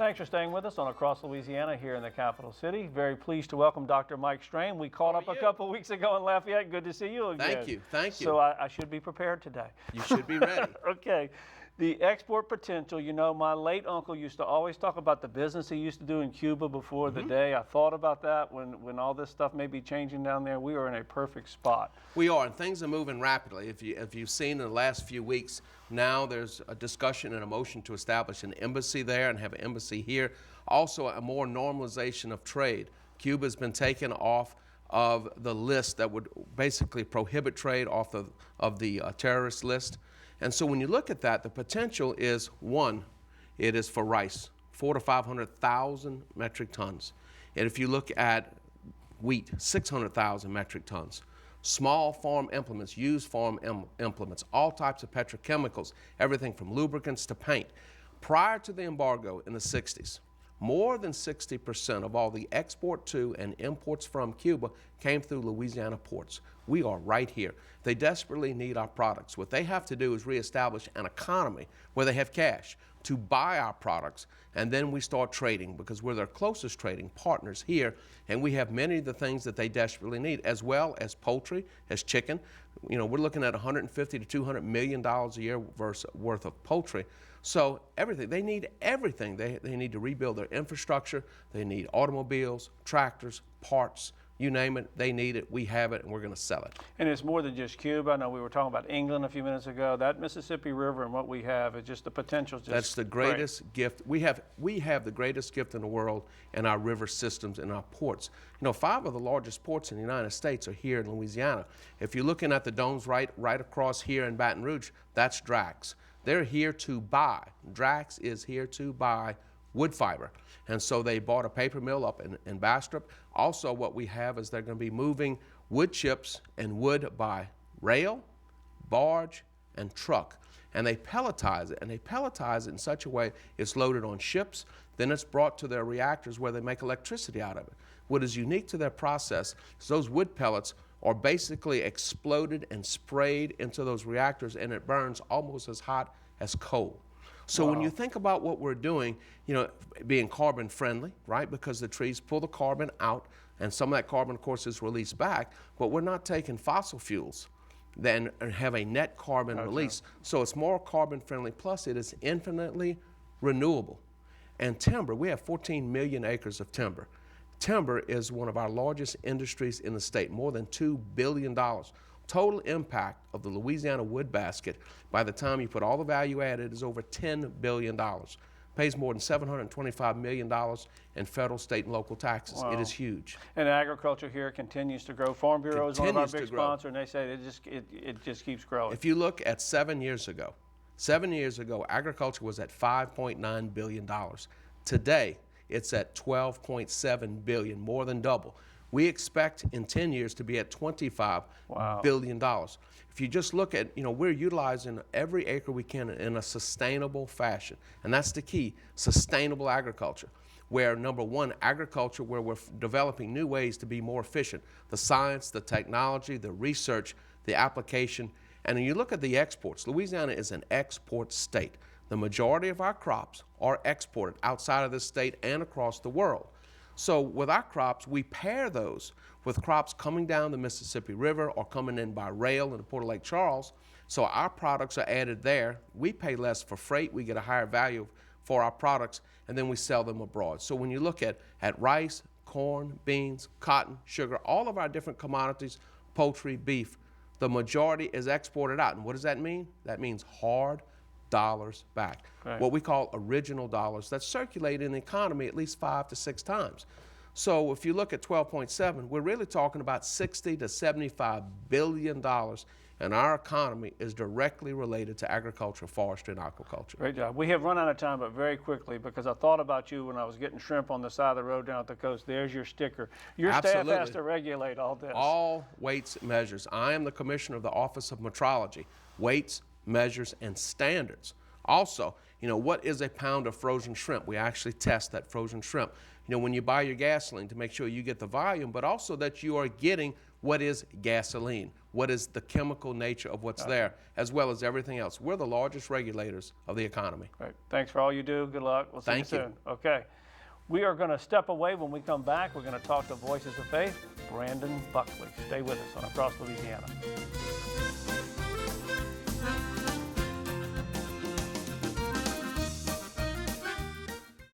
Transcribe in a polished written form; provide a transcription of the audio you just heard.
Thanks for staying with us on Across Louisiana here in the capital city. Very pleased to welcome Dr. Mike Strain. We caught up a couple weeks ago in Lafayette. Good to see you again. Thank you. So I should be prepared today. You should be ready. Okay. The export potential, you know, my late uncle used to always talk about the business he used to do in Cuba before the day. I thought about that when all this stuff may be changing down there. We are in a perfect spot. We are, and things are moving rapidly. If you've seen in the last few weeks, now there's a discussion and a motion to establish an embassy there and have an embassy here. Also, a more normalization of trade. Cuba's been taken off of the list that would basically prohibit trade off of the terrorist list. And so when you look at that, the potential is, one, it is for rice, 400,000 to 500,000 metric tons. And if you look at wheat, 600,000 metric tons. Small farm implements, used farm implements, all types of petrochemicals, everything from lubricants to paint. Prior to the embargo in the 60s, more than 60% of all the export to and imports from Cuba came through Louisiana ports. We are right here. They desperately need our products. What they have to do is reestablish an economy where they have cash to buy our products, and then we start trading, because we're their closest trading partners here, and we have many of the things that they desperately need, as well as poultry, as chicken. You know, we're looking at $150 to $200 million a year worth of poultry. So everything, they need everything. They need to rebuild their infrastructure. They need automobiles, tractors, parts, you name it, they need it, we have it, and we're going to sell it. And it's more than just Cuba. I know we were talking about England a few minutes ago. That Mississippi River and what we have is just the potential. That's the greatest gift. We have the greatest gift in the world in our river systems and our ports. You know, 5 of the largest ports in the United States are here in Louisiana. If you're looking at the domes right across here in Baton Rouge, that's Drax. They're here to buy. Drax is here to buy wood fiber. And so they bought a paper mill up in Bastrop. Also, what we have is they're going to be moving wood chips and wood by rail, barge, and truck. And they pelletize it, in such a way it's loaded on ships, then it's brought to their reactors where they make electricity out of it. What is unique to their process is those wood pellets are basically exploded and sprayed into those reactors, and it burns almost as hot as coal. So when you think about what we're doing, you know, being carbon friendly, right? Because the trees pull the carbon out, and some of that carbon, of course, is released back, but we're not taking fossil fuels then have a net carbon release. So it's more carbon friendly, plus it is infinitely renewable. And timber, we have 14 million acres of timber. Timber is one of our largest industries in the state, more than $2 billion. Total impact of the Louisiana wood basket, by the time you put all the value added, is over $10 billion. Pays more than $725 million in federal, state, and local taxes. Wow. It is huge. And agriculture here continues to grow. Farm Bureau is one of our big sponsors, and they say it just keeps growing. If you look at 7 years ago, agriculture was at $5.9 billion. Today, it's at $12.7 billion, more than double. We expect in 10 years to be at $25 billion. If you just look at, we're utilizing every acre we can in a sustainable fashion. And that's the key, sustainable agriculture. Where number one, agriculture, where we're developing new ways to be more efficient. The science, the technology, the research, the application. And when you look at the exports, Louisiana is an export state. The majority of our crops are exported outside of this state and across the world. So with our crops, we pair those with crops coming down the Mississippi River or coming in by rail into Port of Lake Charles. So our products are added there. We pay less for freight. We get a higher value for our products, and then we sell them abroad. So when you look at rice, corn, beans, cotton, sugar, all of our different commodities, poultry, beef, the majority is exported out. And what does that mean? That means hard dollars back. Right. What we call original dollars that circulate in the economy at least 5 to 6 times. So if you look at 12.7, we're really talking about 60 to 75 billion dollars, and our economy is directly related to agriculture, forestry, and aquaculture. Great job. We have run out of time, but very quickly, because I thought about you when I was getting shrimp on the side of the road down at the coast. There's your sticker. Your staff has to regulate all this. All weights, measures. I am the Commissioner of the Office of Metrology. Weights, measures, and standards. Also, what is a pound of frozen shrimp? We actually test that frozen shrimp. When you buy your gasoline, to make sure you get the volume, but also that you are getting what is gasoline. what is the chemical nature of what's there, as well as everything else. We're the largest regulators of the economy. Right. Thanks for all you do. Good luck. We'll see Thank you you. soon. Okay. We are going to step away. When we come back, we're going to talk to Voices of Faith, Brandon Buckley. Stay with us on Across Louisiana.